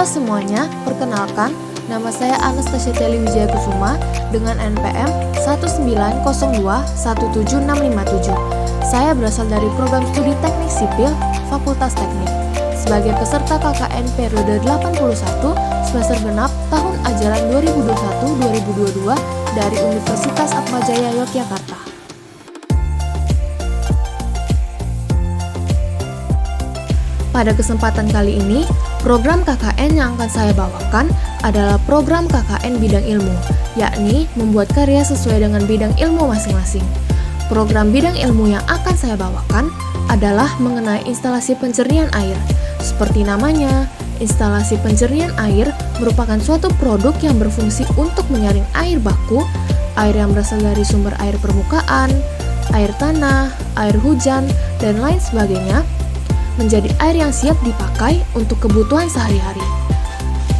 Halo semuanya, perkenalkan, nama saya Anastasia Teli Wijayakusuma dengan NPM 190217657. Saya berasal dari program studi Teknik Sipil, Fakultas Teknik, sebagai peserta KKN periode 81 semester genap tahun ajaran 2021-2022 dari Universitas Atmajaya Yogyakarta. Pada kesempatan kali ini, program KKN yang akan saya bawakan adalah program KKN bidang ilmu, yakni membuat karya sesuai dengan bidang ilmu masing-masing. Program bidang ilmu yang akan saya bawakan adalah mengenai instalasi pencernian air. Seperti namanya, instalasi pencernian air merupakan suatu produk yang berfungsi untuk menyaring air baku, air yang berasal dari sumber air permukaan, air tanah, air hujan, dan lain sebagainya, menjadi air yang siap dipakai untuk kebutuhan sehari-hari.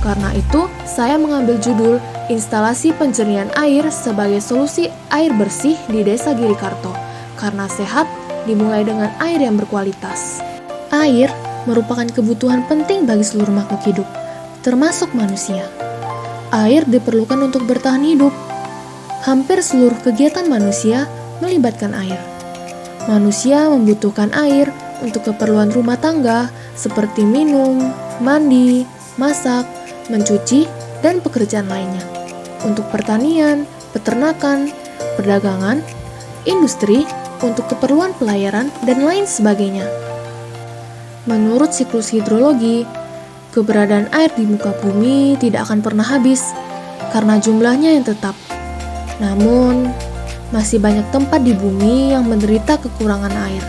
Karena itu, saya mengambil judul Instalasi Pencernian Air sebagai solusi air bersih di Desa Girikarto. Karena sehat, dimulai dengan air yang berkualitas. Air merupakan kebutuhan penting bagi seluruh makhluk hidup, termasuk manusia. Air diperlukan untuk bertahan hidup. Hampir seluruh kegiatan manusia melibatkan air. Manusia membutuhkan air untuk keperluan rumah tangga seperti minum, mandi, masak, mencuci, dan pekerjaan lainnya. Untuk pertanian, peternakan, perdagangan, industri, untuk keperluan pelayaran, dan lain sebagainya. Menurut siklus hidrologi, keberadaan air di muka bumi tidak akan pernah habis karena jumlahnya yang tetap. Namun, masih banyak tempat di bumi yang menderita kekurangan air.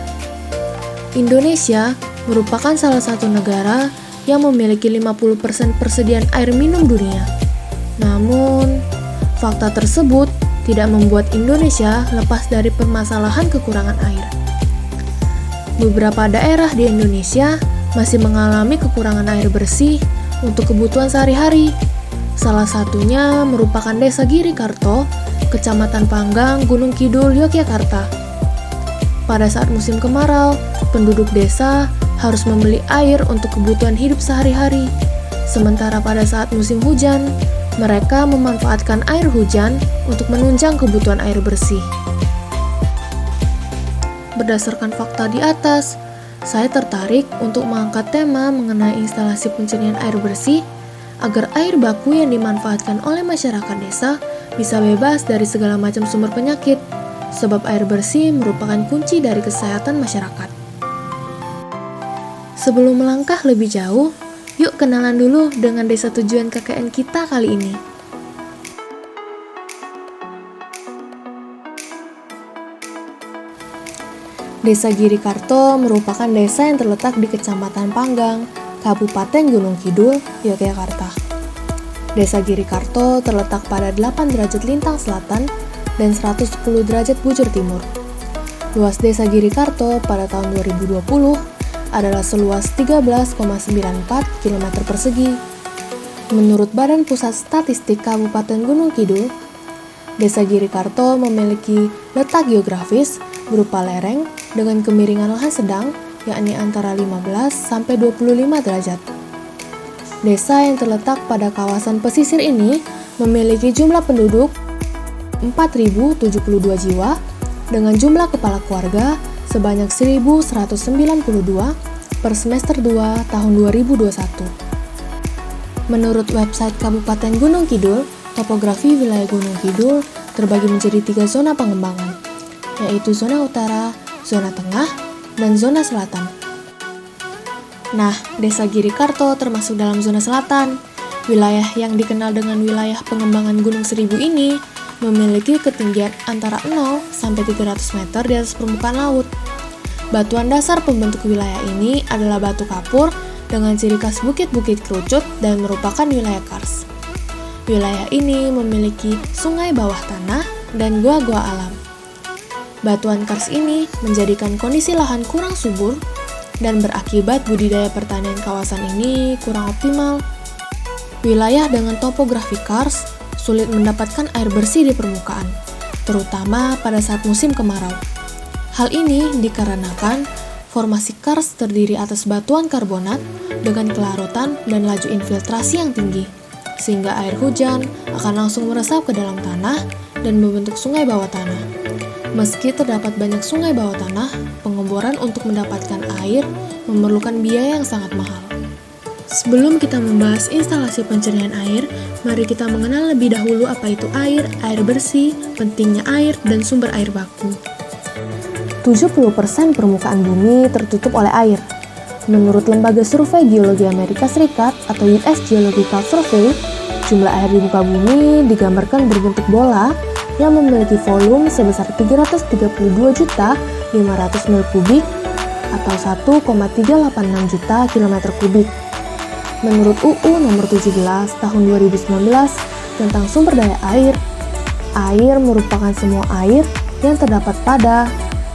Indonesia merupakan salah satu negara yang memiliki 50% persediaan air minum dunia. Namun, fakta tersebut tidak membuat Indonesia lepas dari permasalahan kekurangan air. Beberapa daerah di Indonesia masih mengalami kekurangan air bersih untuk kebutuhan sehari-hari. Salah satunya merupakan Desa Girikarto, Kecamatan Panggang, Gunung Kidul, Yogyakarta. Pada saat musim kemarau, penduduk desa harus membeli air untuk kebutuhan hidup sehari-hari. Sementara pada saat musim hujan, mereka memanfaatkan air hujan untuk menunjang kebutuhan air bersih. Berdasarkan fakta di atas, saya tertarik untuk mengangkat tema mengenai instalasi pencernian air bersih agar air baku yang dimanfaatkan oleh masyarakat desa bisa bebas dari segala macam sumber penyakit, sebab air bersih merupakan kunci dari kesehatan masyarakat. Sebelum melangkah lebih jauh, yuk kenalan dulu dengan desa tujuan KKN kita kali ini. Desa Girikarto merupakan desa yang terletak di Kecamatan Panggang, Kabupaten Gunung Kidul, Yogyakarta. Desa Girikarto terletak pada 8 derajat lintang selatan dan 110 derajat bujur timur. Luas Desa Girikarto pada tahun 2020 adalah seluas 13,94 km persegi. Menurut Badan Pusat Statistik Kabupaten Gunung Kidul, Desa Girikarto memiliki letak geografis berupa lereng dengan kemiringan lahan sedang, yakni antara 15 sampai 25 derajat. Desa yang terletak pada kawasan pesisir ini memiliki jumlah penduduk 4.072 jiwa dengan jumlah kepala keluarga sebanyak 1.192 per semester 2 tahun 2021. Menurut website Kabupaten Gunung Kidul, topografi wilayah Gunung Kidul terbagi menjadi 3 zona pengembangan, yaitu zona utara, zona tengah, dan zona selatan. Nah, Desa Girikarto termasuk dalam zona selatan. Wilayah yang dikenal dengan wilayah pengembangan Gunung Seribu ini memiliki ketinggian antara 0 sampai 300 meter di atas permukaan laut. Batuan dasar pembentuk wilayah ini adalah batu kapur dengan ciri khas bukit-bukit kerucut dan merupakan wilayah kars. Wilayah ini memiliki sungai bawah tanah dan gua-gua alam. Batuan kars ini menjadikan kondisi lahan kurang subur dan berakibat budidaya pertanian kawasan ini kurang optimal. Wilayah dengan topografi kars sulit mendapatkan air bersih di permukaan, terutama pada saat musim kemarau. Hal ini dikarenakan formasi karst terdiri atas batuan karbonat dengan kelarutan dan laju infiltrasi yang tinggi, sehingga air hujan akan langsung meresap ke dalam tanah dan membentuk sungai bawah tanah. Meski terdapat banyak sungai bawah tanah, pengeboran untuk mendapatkan air memerlukan biaya yang sangat mahal. Sebelum kita membahas instalasi pencernaan air, mari kita mengenal lebih dahulu apa itu air bersih, pentingnya air, dan sumber air baku. 70% permukaan bumi tertutup oleh air. Menurut Lembaga Survei Geologi Amerika Serikat atau US Geological Survey, jumlah air di muka bumi digambarkan berbentuk bola yang memiliki volume sebesar 332.500 mil kubik atau 1,386 juta kilometer kubik. Menurut UU nomor 17 tahun 2019 tentang sumber daya air, air merupakan semua air yang terdapat pada,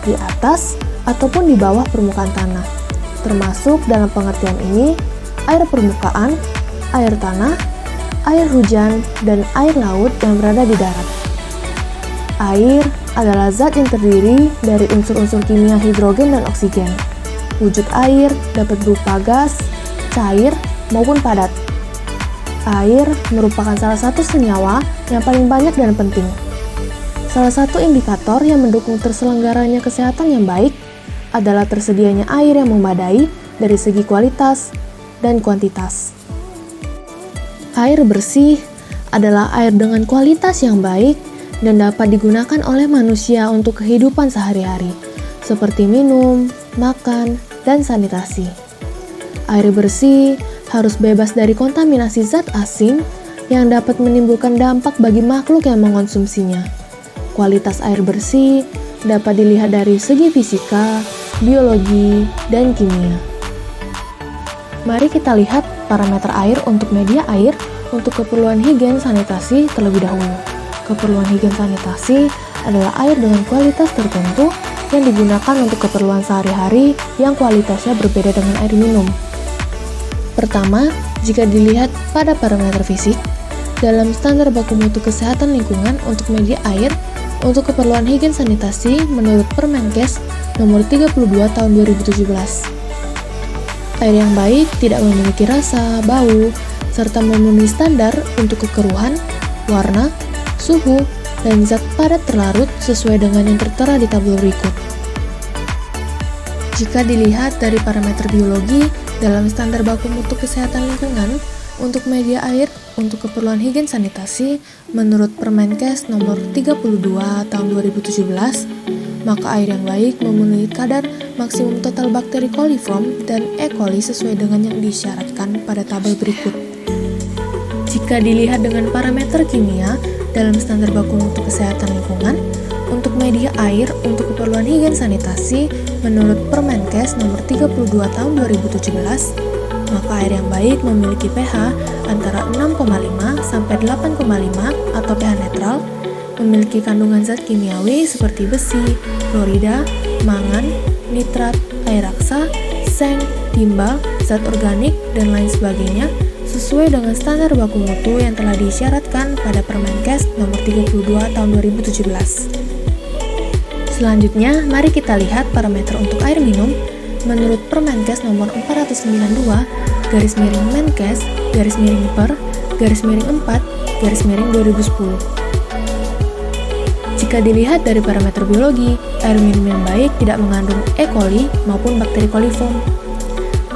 di atas, ataupun di bawah permukaan tanah. Termasuk dalam pengertian ini, air permukaan, air tanah, air hujan, dan air laut yang berada di darat. Air adalah zat yang terdiri dari unsur-unsur kimia hidrogen dan oksigen. Wujud air dapat berupa gas, cair, maupun padat. Air merupakan salah satu senyawa yang paling banyak dan penting. Salah satu indikator yang mendukung terselenggaranya kesehatan yang baik adalah tersedianya air yang memadai dari segi kualitas dan kuantitas. Air bersih adalah air dengan kualitas yang baik dan dapat digunakan oleh manusia untuk kehidupan sehari-hari, seperti minum, makan, dan sanitasi. Air bersih harus bebas dari kontaminasi zat asing yang dapat menimbulkan dampak bagi makhluk yang mengonsumsinya. Kualitas air bersih dapat dilihat dari segi fisika, biologi, dan kimia. Mari kita lihat parameter air untuk media air untuk keperluan higien sanitasi terlebih dahulu. Keperluan higien sanitasi adalah air dengan kualitas tertentu yang digunakan untuk keperluan sehari-hari yang kualitasnya berbeda dengan air minum. Pertama, jika dilihat pada parameter fisik, dalam standar baku mutu kesehatan lingkungan untuk media air untuk keperluan higien sanitasi menurut Permenkes nomor 32 tahun 2017. Air yang baik tidak memiliki rasa, bau, serta memenuhi standar untuk kekeruhan, warna, suhu, dan zat padat terlarut sesuai dengan yang tertera di tabel berikut. Jika dilihat dari parameter biologi dalam standar baku mutu kesehatan lingkungan untuk media air untuk keperluan higien sanitasi menurut Permenkes nomor 32 tahun 2017, maka air yang baik memenuhi kadar maksimum total bakteri coliform dan E. coli sesuai dengan yang disyaratkan pada tabel berikut. Jika dilihat dengan parameter kimia dalam standar baku mutu kesehatan lingkungan untuk media air untuk keperluan higien sanitasi menurut Permenkes nomor 32 tahun 2017, maka air yang baik memiliki pH antara 6,5 sampai 8,5 atau pH netral, memiliki kandungan zat kimiawi seperti besi, fluorida, mangan, nitrat, air raksa, seng, timbal, zat organik, dan lain sebagainya sesuai dengan standar baku mutu yang telah disyaratkan pada Permenkes nomor 32 tahun 2017. Selanjutnya, mari kita lihat parameter untuk air minum menurut Permenkes nomor 492/Menkes/per/4/2010. Jika dilihat dari parameter biologi, air minum yang baik tidak mengandung E. coli maupun bakteri coliform.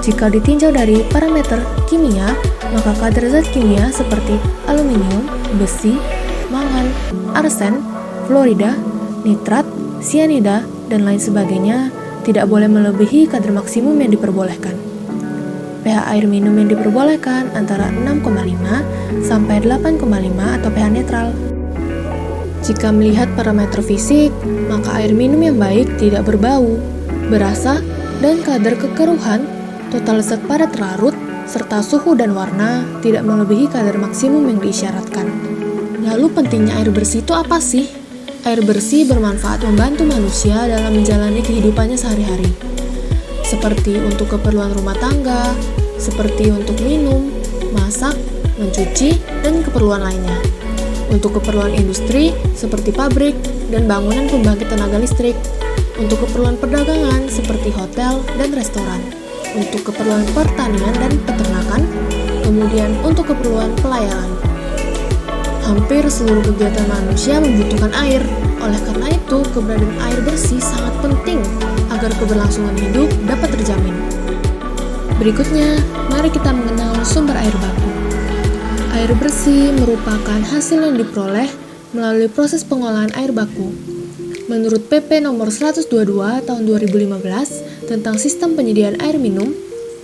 Jika ditinjau dari parameter kimia, maka kadar zat kimia seperti aluminium, besi, mangan, arsen, fluorida, nitrat, sianida, dan lain sebagainya tidak boleh melebihi kadar maksimum yang diperbolehkan. pH air minum yang diperbolehkan antara 6,5 sampai 8,5 atau pH netral. Jika melihat parameter fisik, maka air minum yang baik tidak berbau, berasa, dan kadar kekeruhan, total zat padat larut, serta suhu dan warna tidak melebihi kadar maksimum yang diisyaratkan. Lalu pentingnya air bersih itu apa sih? Air bersih bermanfaat membantu manusia dalam menjalani kehidupannya sehari-hari, seperti untuk keperluan rumah tangga, seperti untuk minum, masak, mencuci, dan keperluan lainnya. untuk keperluan industri seperti pabrik dan bangunan pembangkit tenaga listrik, untuk keperluan perdagangan seperti hotel dan restoran, untuk keperluan pertanian dan peternakan, kemudian untuk keperluan pelayaran. Hampir seluruh kegiatan manusia membutuhkan air. Oleh karena itu, keberadaan air bersih sangat penting agar keberlangsungan hidup dapat terjamin. Berikutnya, mari kita mengenal sumber air baku. Air bersih merupakan hasil yang diperoleh melalui proses pengolahan air baku. Menurut PP nomor 122 tahun 2015 tentang sistem penyediaan air minum,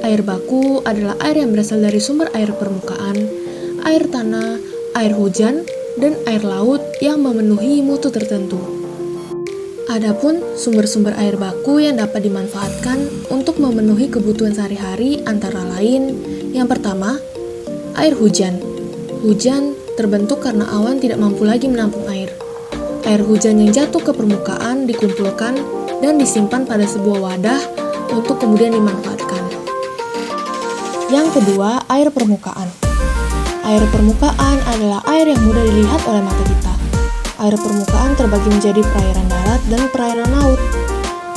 air baku adalah air yang berasal dari sumber air permukaan, air tanah, air hujan, dan air laut yang memenuhi mutu tertentu. Adapun sumber-sumber air baku yang dapat dimanfaatkan untuk memenuhi kebutuhan sehari-hari antara lain, yang pertama, air hujan. Hujan terbentuk karena awan tidak mampu lagi menampung air. Air hujan yang jatuh ke permukaan dikumpulkan dan disimpan pada sebuah wadah untuk kemudian dimanfaatkan. Yang kedua, air permukaan. Air permukaan adalah air yang mudah dilihat oleh mata kita. Air permukaan terbagi menjadi perairan darat dan perairan laut.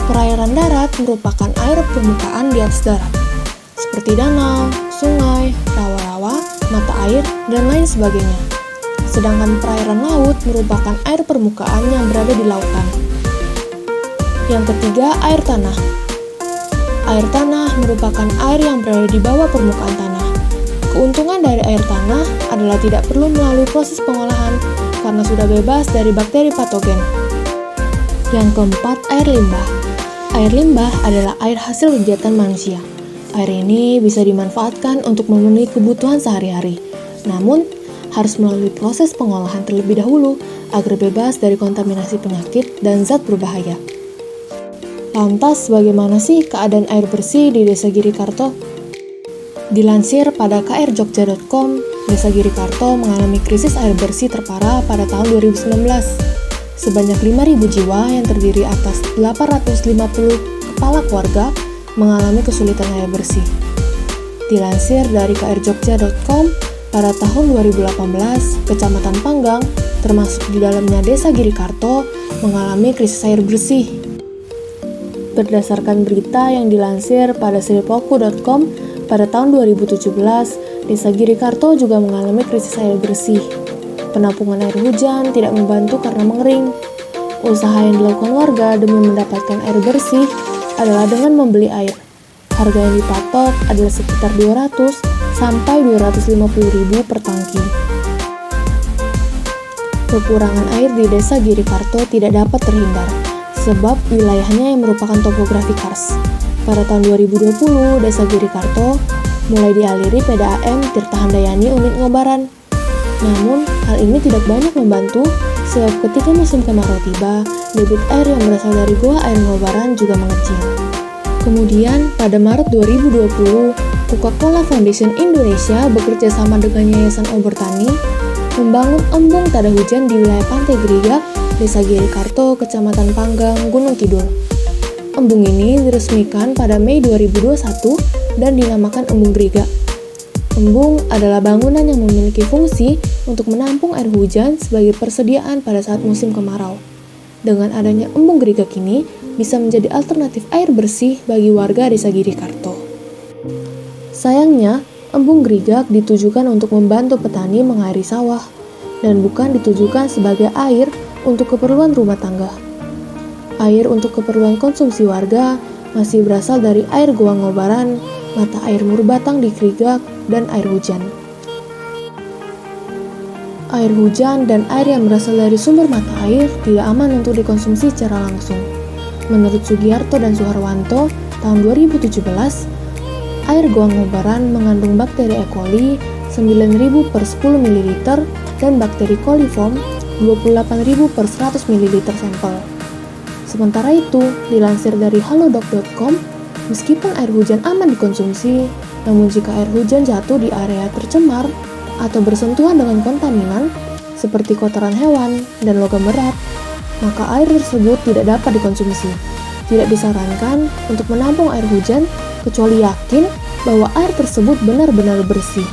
Perairan darat merupakan air permukaan di atas darat, seperti danau, sungai, rawa-rawa, mata air, dan lain sebagainya. Sedangkan perairan laut merupakan air permukaan yang berada di lautan. Yang ketiga, air tanah. Air tanah merupakan air yang berada di bawah permukaan tanah. Keuntungan dari air tanah adalah tidak perlu melalui proses pengolahan karena sudah bebas dari bakteri patogen. Yang keempat, air limbah. Air limbah adalah air hasil kegiatan manusia. Air ini bisa dimanfaatkan untuk memenuhi kebutuhan sehari-hari. Namun, harus melalui proses pengolahan terlebih dahulu agar bebas dari kontaminasi penyakit dan zat berbahaya. Lantas, bagaimana sih keadaan air bersih di Desa Girikarto? Dilansir pada krjogja.com, Desa Girikarto mengalami krisis air bersih terparah pada tahun 2019. Sebanyak 5.000 jiwa yang terdiri atas 850 kepala keluarga mengalami kesulitan air bersih. Dilansir dari krjogja.com, pada tahun 2018, Kecamatan Panggang, termasuk di dalamnya Desa Girikarto, mengalami krisis air bersih. Berdasarkan berita yang dilansir pada sripoku.com, pada tahun 2017, Desa Girikarto juga mengalami krisis air bersih. Penampungan air hujan tidak membantu karena mengering. Usaha yang dilakukan warga demi mendapatkan air bersih adalah dengan membeli air. Harga yang dipatok adalah sekitar 200 sampai 250.000 per tangki. Kekurangan air di Desa Girikarto tidak dapat terhindar, sebab wilayahnya yang merupakan topografi kars. Pada tahun 2020, Desa Girikarto mulai dialiri PDAM Tirta Handayani unit Ngobaran. Namun, hal ini tidak banyak membantu, sebab ketika musim kemarau tiba, debit air yang berasal dari Goa Air Ngobaran juga mengecil. Kemudian, pada Maret 2020, Coca-Cola Foundation Indonesia bekerja sama dengan Yayasan Obor Tani membangun embung tada hujan di wilayah Pantai Gerigak, Desa Girikarto, Kecamatan Panggang, Gunung Kidul. Embung ini diresmikan pada Mei 2021 dan dinamakan Embung Gerigak. Embung adalah bangunan yang memiliki fungsi untuk menampung air hujan sebagai persediaan pada saat musim kemarau. Dengan adanya Embung Gerigak ini, bisa menjadi alternatif air bersih bagi warga Desa Girikarto. Sayangnya, Embung Gerigak ditujukan untuk membantu petani mengairi sawah, dan bukan ditujukan sebagai air untuk keperluan rumah tangga. Air untuk keperluan konsumsi warga masih berasal dari air Goa Ngobaran, mata air Murbatang di Gerigak, dan air hujan. Air hujan dan air yang berasal dari sumber mata air tidak aman untuk dikonsumsi secara langsung. Menurut Sugiarto dan Suharwanto, tahun 2017, air Goa Ngobaran mengandung bakteri E. coli 9.000 per 10 ml dan bakteri coliform 28.000 per 100 ml sampel. Sementara itu, dilansir dari halodoc.com, meskipun air hujan aman dikonsumsi, namun jika air hujan jatuh di area tercemar atau bersentuhan dengan kontaminan seperti kotoran hewan dan logam berat, maka air tersebut tidak dapat dikonsumsi. Tidak disarankan untuk menampung air hujan kecuali yakin bahwa air tersebut benar-benar bersih.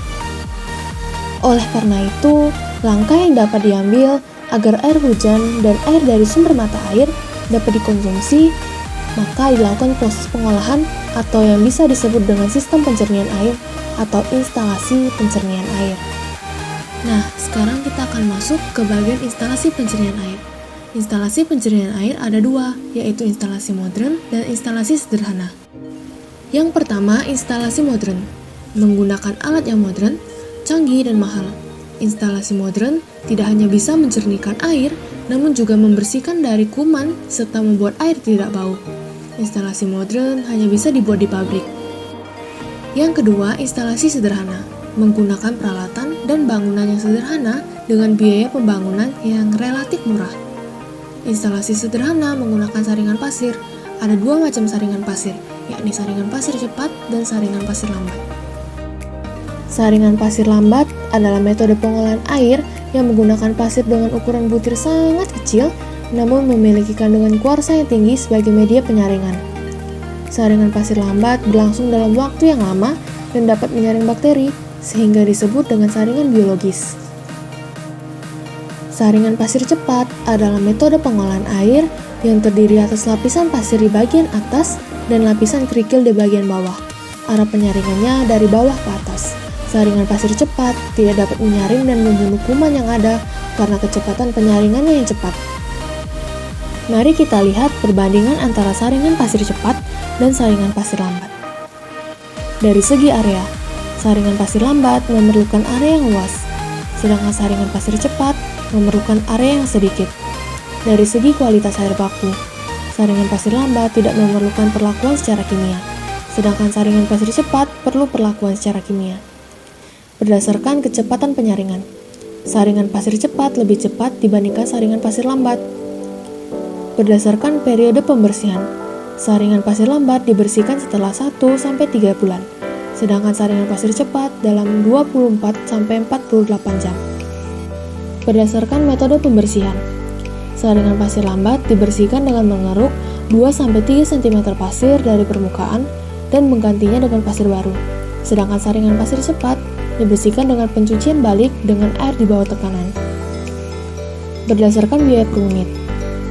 Oleh karena itu, Langkah yang dapat diambil agar air hujan dan air dari sumber mata air dapat dikonsumsi, maka dilakukan proses pengolahan atau yang bisa disebut dengan sistem pencernian air atau instalasi pencernian air. Nah, sekarang kita akan masuk ke bagian instalasi pencernian air. Instalasi pencernian air ada dua, yaitu instalasi modern dan instalasi sederhana. Yang pertama, instalasi modern. Menggunakan alat yang modern, canggih, dan mahal. Instalasi modern tidak hanya bisa mencernihkan air, namun juga membersihkan dari kuman serta membuat air tidak bau. Instalasi modern hanya bisa dibuat di pabrik. Yang kedua, instalasi sederhana. Menggunakan peralatan dan bangunan yang sederhana dengan biaya pembangunan yang relatif murah. Instalasi sederhana menggunakan saringan pasir. Ada dua macam saringan pasir, yakni saringan pasir cepat dan saringan pasir lambat. Saringan pasir lambat adalah metode pengolahan air yang menggunakan pasir dengan ukuran butir sangat kecil, namun memiliki kandungan kuarsa yang tinggi sebagai media penyaringan. Saringan pasir lambat berlangsung dalam waktu yang lama dan dapat menyaring bakteri, sehingga disebut dengan saringan biologis. Saringan pasir cepat adalah metode pengolahan air yang terdiri atas lapisan pasir di bagian atas dan lapisan kerikil di bagian bawah. Arah penyaringannya dari bawah ke atas. Saringan pasir cepat tidak dapat menyaring dan membunuh kuman yang ada karena kecepatan penyaringannya yang cepat. Mari kita lihat perbandingan antara saringan pasir cepat dan saringan pasir lambat. Dari segi area, saringan pasir lambat memerlukan area yang luas, sedangkan saringan pasir cepat memerlukan area yang sedikit. Dari segi kualitas air baku, saringan pasir lambat tidak memerlukan perlakuan secara kimia, sedangkan saringan pasir cepat perlu perlakuan secara kimia. Berdasarkan kecepatan penyaringan, saringan pasir cepat lebih cepat dibandingkan saringan pasir lambat. Berdasarkan periode pembersihan, saringan pasir lambat dibersihkan setelah 1-3 bulan, sedangkan saringan pasir cepat dalam 24-48 jam. Berdasarkan metode pembersihan, saringan pasir lambat dibersihkan dengan mengeruk 2-3 cm pasir dari permukaan dan menggantinya dengan pasir baru, sedangkan saringan pasir cepat dibersihkan dengan pencucian balik dengan air di bawah tekanan. Berdasarkan biaya per unit,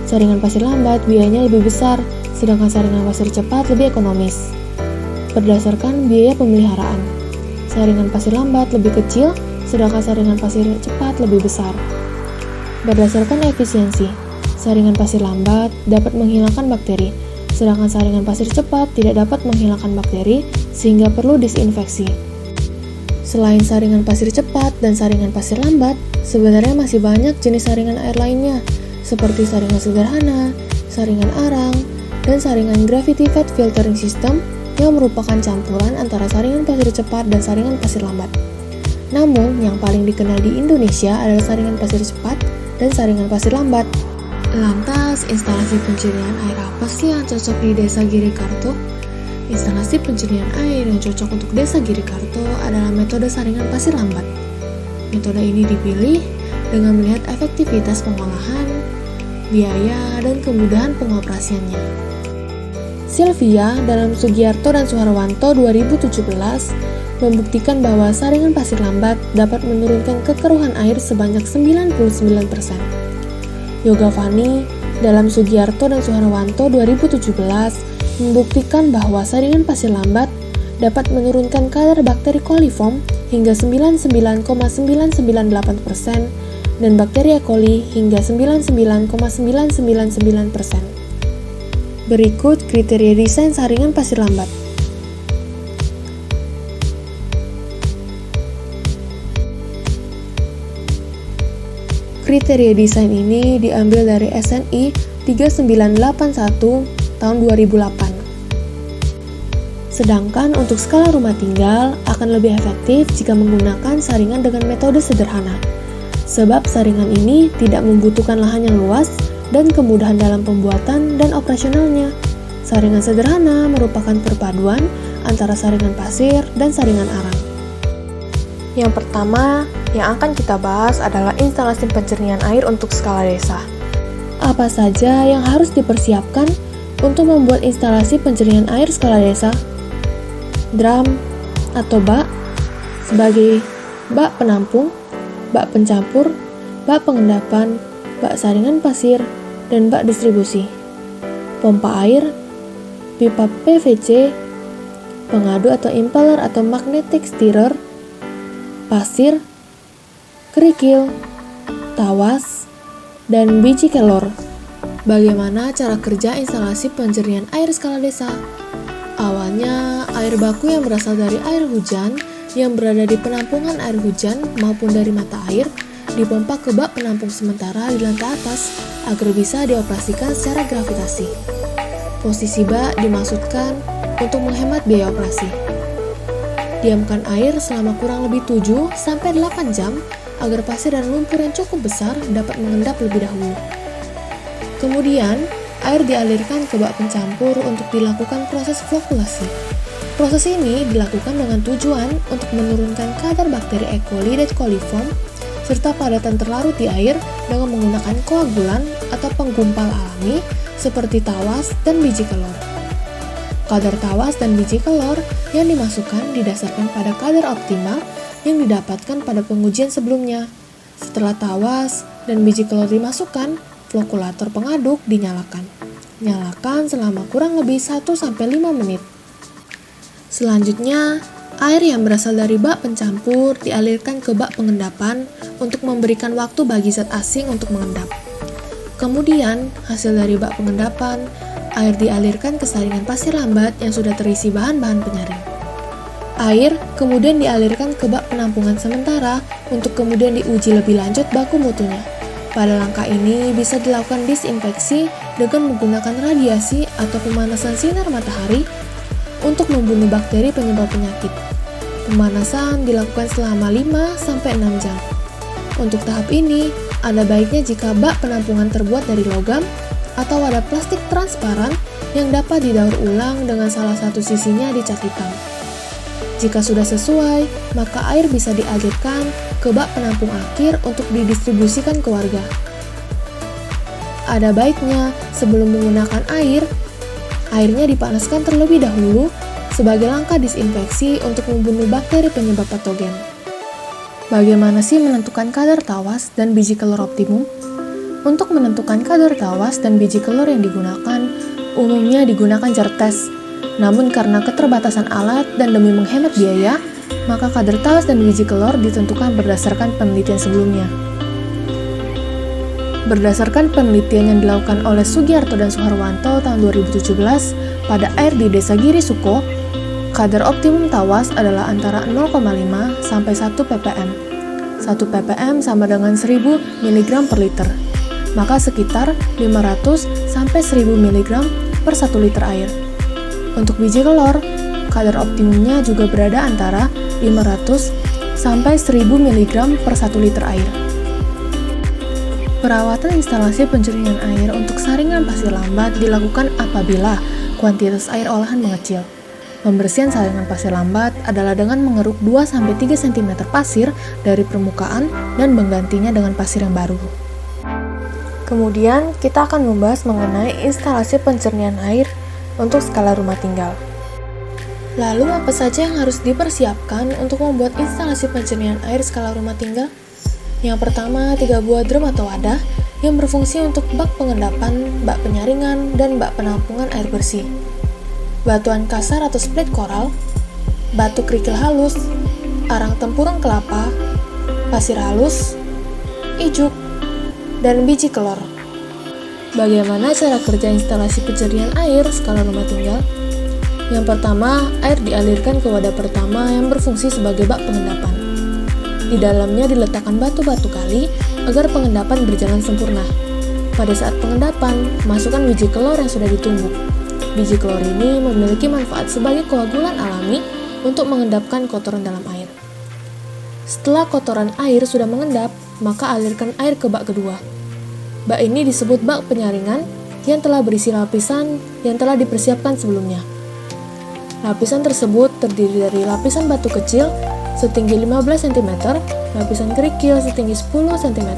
saringan pasir lambat biayanya lebih besar, sedangkan saringan pasir cepat lebih ekonomis. Berdasarkan biaya pemeliharaan, saringan pasir lambat lebih kecil, sedangkan saringan pasir cepat lebih besar. Berdasarkan efisiensi, saringan pasir lambat dapat menghilangkan bakteri, sedangkan saringan pasir cepat tidak dapat menghilangkan bakteri sehingga perlu disinfeksi. Selain saringan pasir cepat dan saringan pasir lambat, sebenarnya masih banyak jenis saringan air lainnya, seperti saringan sederhana, saringan arang, dan saringan gravity fed filtering system yang merupakan campuran antara saringan pasir cepat dan saringan pasir lambat. Namun, yang paling dikenal di Indonesia adalah saringan pasir cepat dan saringan pasir lambat. Lantas, instalasi pencernian air apa sih yang cocok di Desa Girikarto? Instalasi pencernian air yang cocok untuk Desa Girikarto adalah metode saringan pasir lambat. Metode ini dipilih dengan melihat efektivitas pengolahan, biaya, dan kemudahan pengoperasiannya. Sylvia dalam Sugiarto dan Suharwanto 2017 membuktikan bahwa saringan pasir lambat dapat menurunkan kekeruhan air sebanyak 99%. Yoga Fani dalam Sugiarto dan Suharwanto 2017 membuktikan bahwa saringan pasir lambat dapat menurunkan kadar bakteri coliform hingga 99,998% dan bakteri E. coli hingga 99,999%. Berikut kriteria desain saringan pasir lambat. Kriteria desain ini diambil dari SNI 3981 tahun 2008. Sedangkan untuk skala rumah tinggal akan lebih efektif jika menggunakan saringan dengan metode sederhana, sebab saringan ini tidak membutuhkan lahan yang luas dan kemudahan dalam pembuatan dan operasionalnya. Saringan sederhana merupakan perpaduan antara saringan pasir dan saringan arang. Yang pertama yang akan kita bahas adalah instalasi pencernian air untuk skala desa. Apa saja yang harus dipersiapkan untuk membuat instalasi pencernian air skala desa? Drum atau bak sebagai bak penampung, bak pencampur, bak pengendapan, bak saringan pasir, dan bak distribusi. Pompa air, pipa PVC, pengadu atau impeller atau magnetic stirrer, pasir, kerikil, tawas, dan biji kelor. Bagaimana cara kerja instalasi penjernihan air skala desa? Awalnya, air baku yang berasal dari air hujan yang berada di penampungan air hujan maupun dari mata air dipompa ke bak penampung sementara di lantai atas agar bisa dioperasikan secara gravitasi. Posisi bak dimaksudkan untuk menghemat biaya operasi. Diamkan air selama kurang lebih 7-8 jam agar pasir dan lumpur yang cukup besar dapat mengendap lebih dahulu. Kemudian, air dialirkan ke bak pencampur untuk dilakukan proses flokulasi. Proses ini dilakukan dengan tujuan untuk menurunkan kadar bakteri E. coli dan coliform serta padatan terlarut di air dengan menggunakan koagulan atau penggumpal alami seperti tawas dan biji kelor. Kadar tawas dan biji kelor yang dimasukkan didasarkan pada kadar optimal yang didapatkan pada pengujian sebelumnya. Setelah tawas dan biji kelor dimasukkan, flokulator pengaduk dinyalakan. Nyalakan selama kurang lebih 1-5 menit. Selanjutnya, air yang berasal dari bak pencampur dialirkan ke bak pengendapan untuk memberikan waktu bagi zat asing untuk mengendap. Kemudian, hasil dari bak pengendapan, air dialirkan ke saringan pasir lambat yang sudah terisi bahan-bahan penyaring. Air kemudian dialirkan ke bak penampungan sementara untuk kemudian diuji lebih lanjut baku mutunya. Pada langkah ini bisa dilakukan disinfeksi dengan menggunakan radiasi atau pemanasan sinar matahari untuk membunuh bakteri penyebab penyakit. Pemanasan dilakukan selama 5-6 jam. Untuk tahap ini, ada baiknya jika bak penampungan terbuat dari logam atau wadah plastik transparan yang dapat didaur ulang dengan salah satu sisinya dicat hitam. Jika sudah sesuai, maka air bisa dialirkan ke bak penampung akhir untuk didistribusikan ke warga. Ada baiknya sebelum menggunakan air, airnya dipanaskan terlebih dahulu sebagai langkah disinfeksi untuk membunuh bakteri penyebab patogen. Bagaimana sih menentukan kadar tawas dan biji kelor optimum? Untuk menentukan kadar tawas dan biji kelor yang digunakan, umumnya digunakan jar tes. Namun karena keterbatasan alat dan demi menghemat biaya, maka kadar tawas dan biji kelor ditentukan berdasarkan penelitian sebelumnya. Berdasarkan penelitian yang dilakukan oleh Sugiarto dan Suharwanto tahun 2017 pada air di Desa Giri Suko, kadar optimum tawas adalah antara 0,5 sampai 1 ppm. 1 ppm sama dengan 1000 mg per liter, maka sekitar 500 sampai 1000 mg per 1 liter air. Untuk biji kelor, kadar optimumnya juga berada antara 500 sampai 1000 mg per 1 liter air. Perawatan instalasi penjernihan air untuk saringan pasir lambat dilakukan apabila kuantitas air olahan mengecil. Pembersihan saringan pasir lambat adalah dengan mengeruk 2-3 cm pasir dari permukaan dan menggantinya dengan pasir yang baru. Kemudian, kita akan membahas mengenai instalasi penjernihan air untuk skala rumah tinggal. Lalu, apa saja yang harus dipersiapkan untuk membuat instalasi penjernihan air skala rumah tinggal? Yang pertama, 3 buah drum atau wadah yang berfungsi untuk bak pengendapan, bak penyaringan, dan bak penampungan air bersih. Batuan kasar atau split koral, batu kerikil halus, arang tempurung kelapa, pasir halus, ijuk, dan biji kelor. Bagaimana cara kerja instalasi penjernihan air skala rumah tinggal? Yang pertama, air dialirkan ke wadah pertama yang berfungsi sebagai bak pengendapan. Di dalamnya diletakkan batu-batu kali agar pengendapan berjalan sempurna. Pada saat pengendapan, masukkan biji kelor yang sudah ditumbuk. Biji kelor ini memiliki manfaat sebagai koagulan alami untuk mengendapkan kotoran dalam air. Setelah kotoran air sudah mengendap, maka alirkan air ke bak kedua. Bak ini disebut bak penyaringan yang telah berisi lapisan yang telah dipersiapkan sebelumnya. Lapisan tersebut terdiri dari lapisan batu kecil setinggi 15 cm, lapisan kerikil setinggi 10 cm,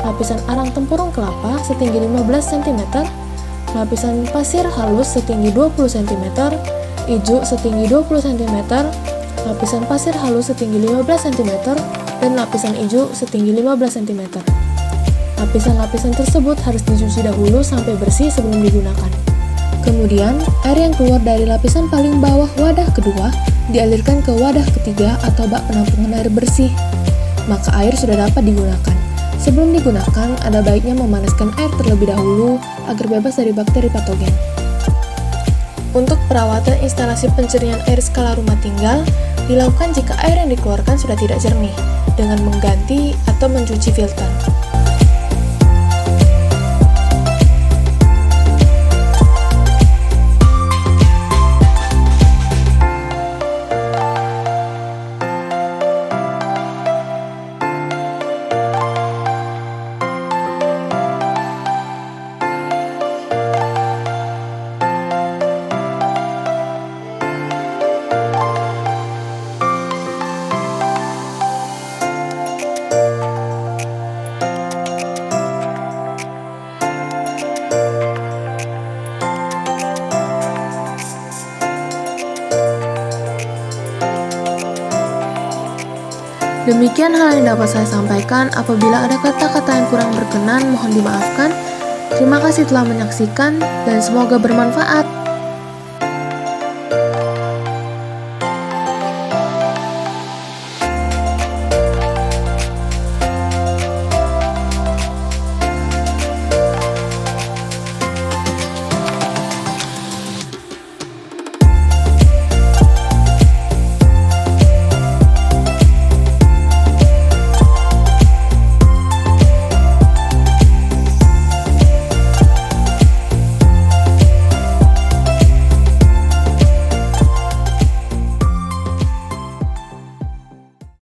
lapisan arang tempurung kelapa setinggi 15 cm, lapisan pasir halus setinggi 20 cm, ijuk setinggi 20 cm, lapisan pasir halus setinggi 15 cm, dan lapisan hijau setinggi 15 cm. Lapisan-lapisan tersebut harus dicuci dahulu sampai bersih sebelum digunakan. Kemudian, air yang keluar dari lapisan paling bawah wadah kedua dialirkan ke wadah ketiga atau bak penampungan air bersih. Maka air sudah dapat digunakan. Sebelum digunakan, ada baiknya memanaskan air terlebih dahulu agar bebas dari bakteri patogen. Untuk perawatan instalasi pencernaan air skala rumah tinggal, dilakukan jika air yang dikeluarkan sudah tidak jernih, dengan mengganti atau mencuci filter. Demikian hal yang dapat saya sampaikan. Apabila ada kata-kata yang kurang berkenan, mohon dimaafkan. Terima kasih telah menyaksikan dan semoga bermanfaat.